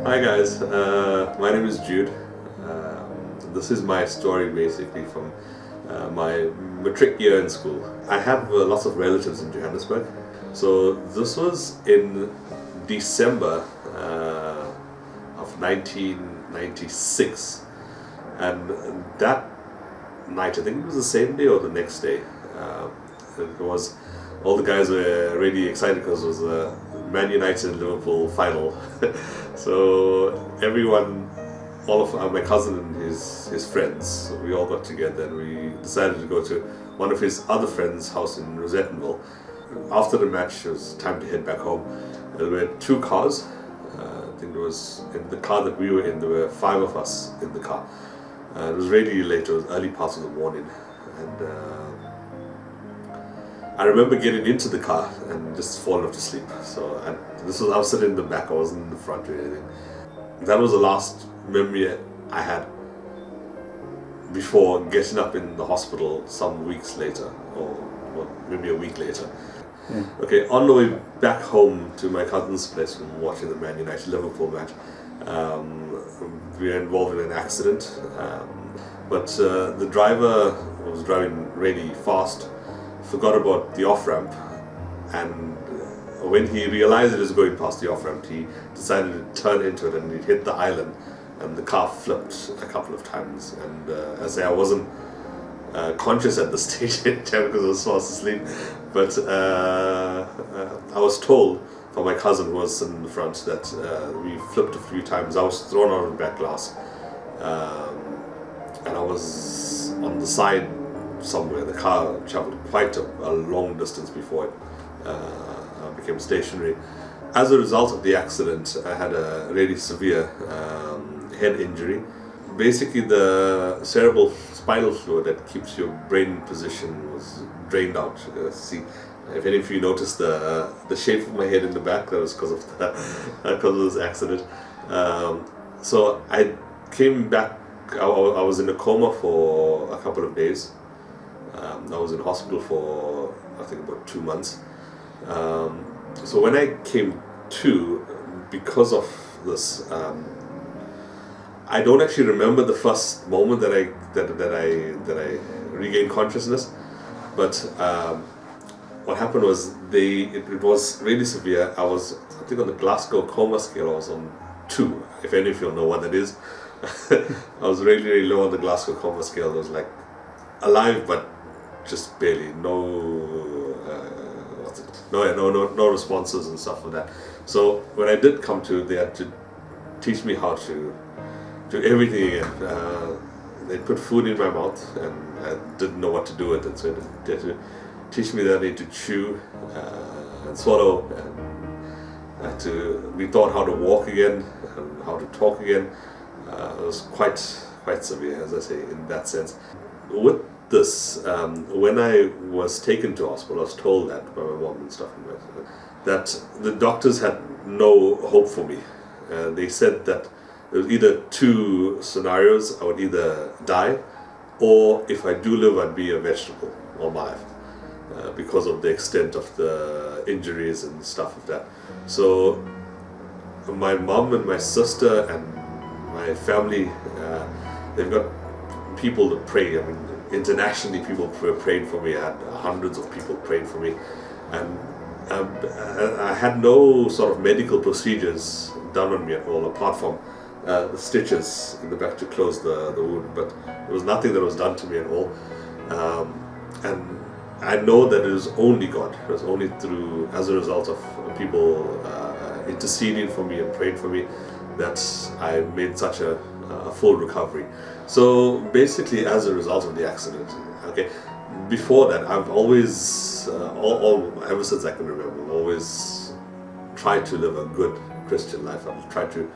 Hi guys, my name is Jude. This is my story basically from my matric year in school. I have lots of relatives in Johannesburg. So this was in December of 1996, and that night, I think it was the same day or the next day, it was all the guys were really excited because it was a Man United and Liverpool final. So everyone, all of my cousin and his friends, we all got together and we decided to go to one of his other friends' house in Rosettenville. After the match, it was time to head back home. There were two cars. I think there was, in the car that we were in, there were 5 of us in the car. It was really late, it was early parts of the morning. And I remember getting into the car and just falling off to sleep. So I was sitting in the back, I wasn't in the front or anything. That was the last memory I had before getting up in the hospital some weeks later, or well, maybe a week later. Okay, on the way back home to my cousin's place from watching the Man United Liverpool match, we were involved in an accident, but the driver was driving really fast, forgot about the off-ramp, and when he realized it was going past the off-ramp, he decided to turn into it and he hit the island, and the car flipped a couple of times. And as I say, I wasn't conscious at the stage in time because I was fast asleep, but I was told from my cousin who was in the front that we flipped a few times. I was thrown out of the back glass, and I was on the side somewhere. The car traveled quite a long distance before it became stationary. As a result of the accident, I had a really severe head injury. Basically, the cerebral spinal fluid that keeps your brain in position was drained out. See, if any of you noticed the shape of my head in the back, that was because of this accident. So I came back. I was in a coma for a couple of days. I was in hospital for I think about 2 months. So when I came to, because of this, I don't actually remember the first moment that I regained consciousness. But what happened was it was really severe. I was, I think, on the Glasgow coma scale. I was on 2. If any of you know what that is, I was really, really low on the Glasgow coma scale. I was like alive, but just barely. No responses and stuff like that. So when I did come to, they had to teach me how to do everything again. They put food in my mouth and I didn't know what to do with it. So they had to teach me that I need to chew and swallow. And I had to be taught how to walk again and how to talk again. It was quite severe, as I say, in that sense. With this, when I was taken to hospital, I was told that by my mom and stuff, that the doctors had no hope for me. They said that there was either 2 scenarios: I would either die, or if I do live, I'd be a vegetable all my life, because of the extent of the injuries and stuff like that. So my mom and my sister and my family, they've got people to pray. I mean, internationally, people were praying for me. I had hundreds of people praying for me, and I had no sort of medical procedures done on me at all, apart from the stitches in the back to close the wound. But there was nothing that was done to me at all, and I know that it was only God. It was only through, as a result of people interceding for me and praying for me, that I made such a full recovery. So basically, as a result of the accident, okay, before that, I've always, ever since I can remember, I've always tried to live a good Christian life. I've tried to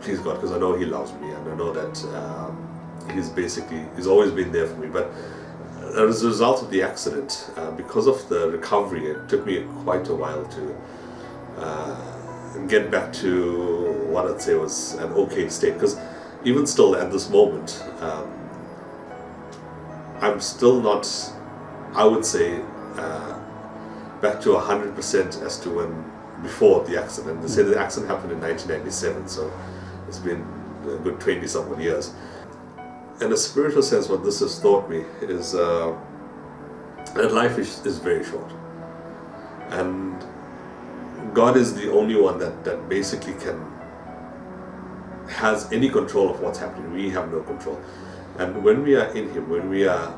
please God because I know He loves me, and I know that He's always been there for me. But as a result of the accident, because of the recovery, it took me quite a while to get back to what I'd say was an okay state. Because even still at this moment, I'm still not, I would say, back to 100% as to when before the accident. They say the accident happened in 1997, so It's been a good 20-something years. In a spiritual sense, what this has taught me is that life is very short. And God is the only one that basically has any control of what's happening. We have no control. And when we are in Him, when we have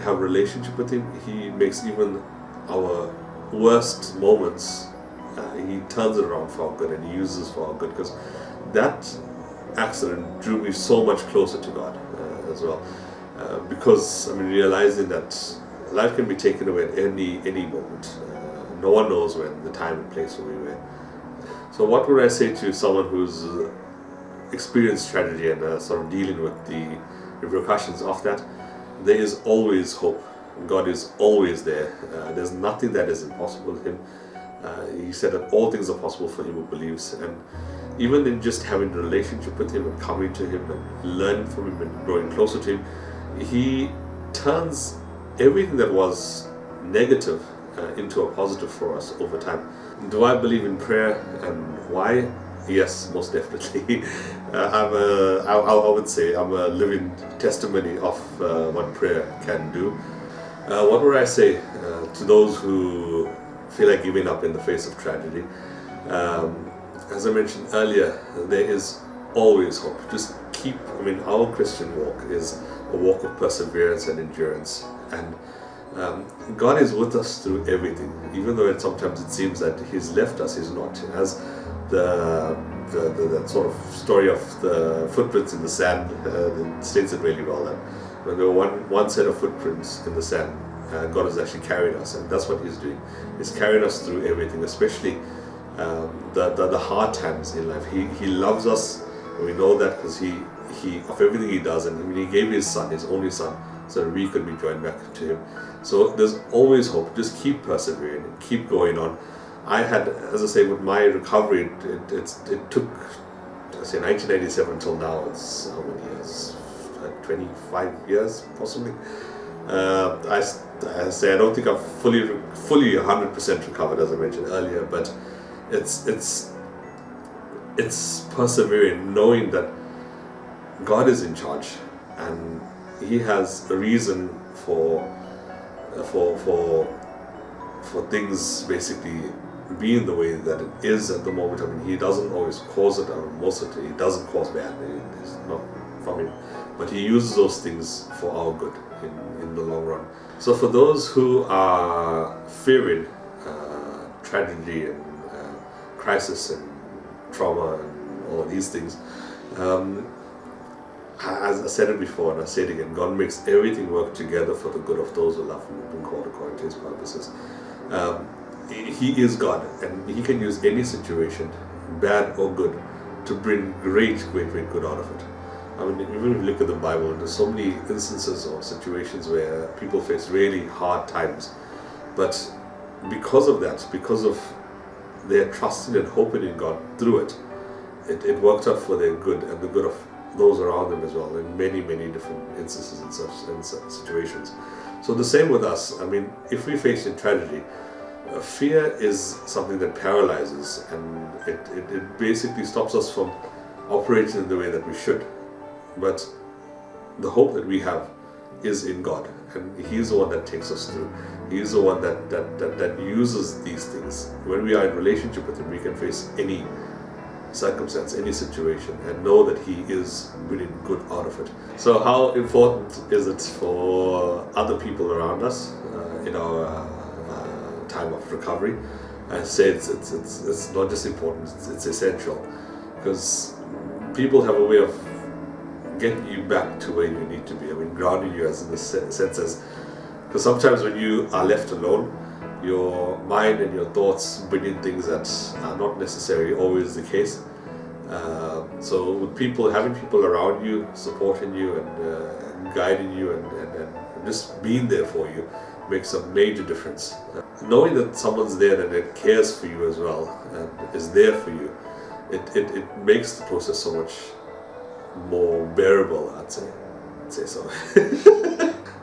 a relationship with Him, He makes even our worst moments, He turns it around for our good, and He uses for our good. Because that accident drew me so much closer to God as well. Because realizing that life can be taken away at any moment. No one knows when, the time and place where we were. So what would I say to someone who's experienced tragedy and sort of dealing with the repercussions of that? There is always hope. God is always there. There's nothing that is impossible with Him. He said that all things are possible for him who believes. And even in just having a relationship with Him and coming to Him and learning from Him and growing closer to Him, He turns everything that was negative into a positive for us over time. Do I believe in prayer, and why? Yes, most definitely. I would say I'm a living testimony of what prayer can do. What would I say to those who feel like giving up in the face of tragedy? As I mentioned earlier, there is always hope. Just keep, our Christian walk is a walk of perseverance and endurance. And God is with us through everything, even though sometimes it seems that He's left us. He's not. As the sort of story of the footprints in the sand states it really well. That when there were one set of footprints in the sand, God has actually carried us, and that's what He's doing. He's carrying us through everything, especially the hard times in life. He loves us, and we know that because He of everything He does, and He gave His Son, His only Son, so that we could be joined back to Him. So there's always hope. Just keep persevering and keep going on. I had, as I say, with my recovery, it took, I say, 1997 until now. It's how many years? 25 years, possibly. I say I don't think I've fully 100% recovered, as I mentioned earlier, but it's persevering, knowing that God is in charge, and He has a reason for things basically being the way that it is at the moment. He doesn't always cause it. Most of it, He doesn't cause bad. It's not from Him, but He uses those things for our good in the long run. So for those who are fearing tragedy and crisis and trauma and all of these things, as I said it before and I say it again, God makes everything work together for the good of those who love Him and have been called according to His purposes. He is God, and He can use any situation, bad or good, to bring great good out of it. Even if you look at the Bible, there's so many instances or situations where people face really hard times, but because of that, because of their trusting and hoping in God through it worked out for their good and the good of those around them as well, in many different instances and such situations. So the same with us. If we face a tragedy, fear is something that paralyzes, and it basically stops us from operating in the way that we should. But the hope that we have is in God, and He's the one that takes us through. He's the one that uses these things. When we are in relationship with Him, we can face any circumstance, any situation, and know that He is bringing good out of it. So how important is it for other people around us in our time of recovery? I say it's not just important, it's essential, because people have a way of getting you back to where you need to be. Grounding you, as in the sense as, because sometimes when you are left alone, your mind and your thoughts bring in things that are not necessarily always the case. So with having people around you, supporting you and guiding you and just being there for you makes a major difference. Knowing that someone's there and that cares for you as well and is there for you, it makes the process so much more bearable, I'd say so.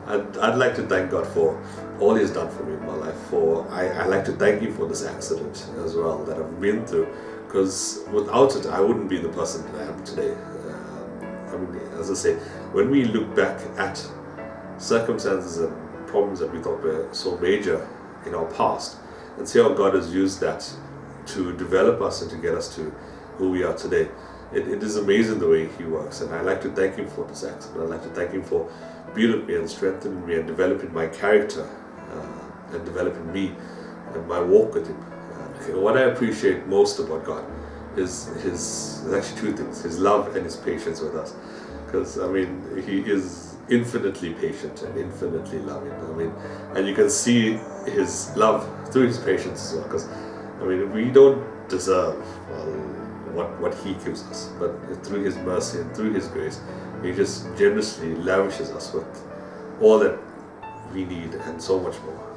I'd like to thank God for all He's done for me in my life. I'd like to thank Him for this accident as well that I've been through, because without it, I wouldn't be the person that I am today. I mean, as I say, when we look back at circumstances and problems that we thought were so major in our past, and see how God has used that to develop us and to get us to who we are today, it is amazing the way He works. And I like to thank Him for this act. And I like to thank Him for building me and strengthening me and developing my character and developing me and my walk with Him. What I appreciate most about God is actually two things: His love and His patience with us. Because I mean, He is infinitely patient and infinitely loving. I mean, and you can see His love through His patience as well. Because I mean, we don't deserve what He gives us, but through His mercy and through His grace, He just generously lavishes us with all that we need and so much more.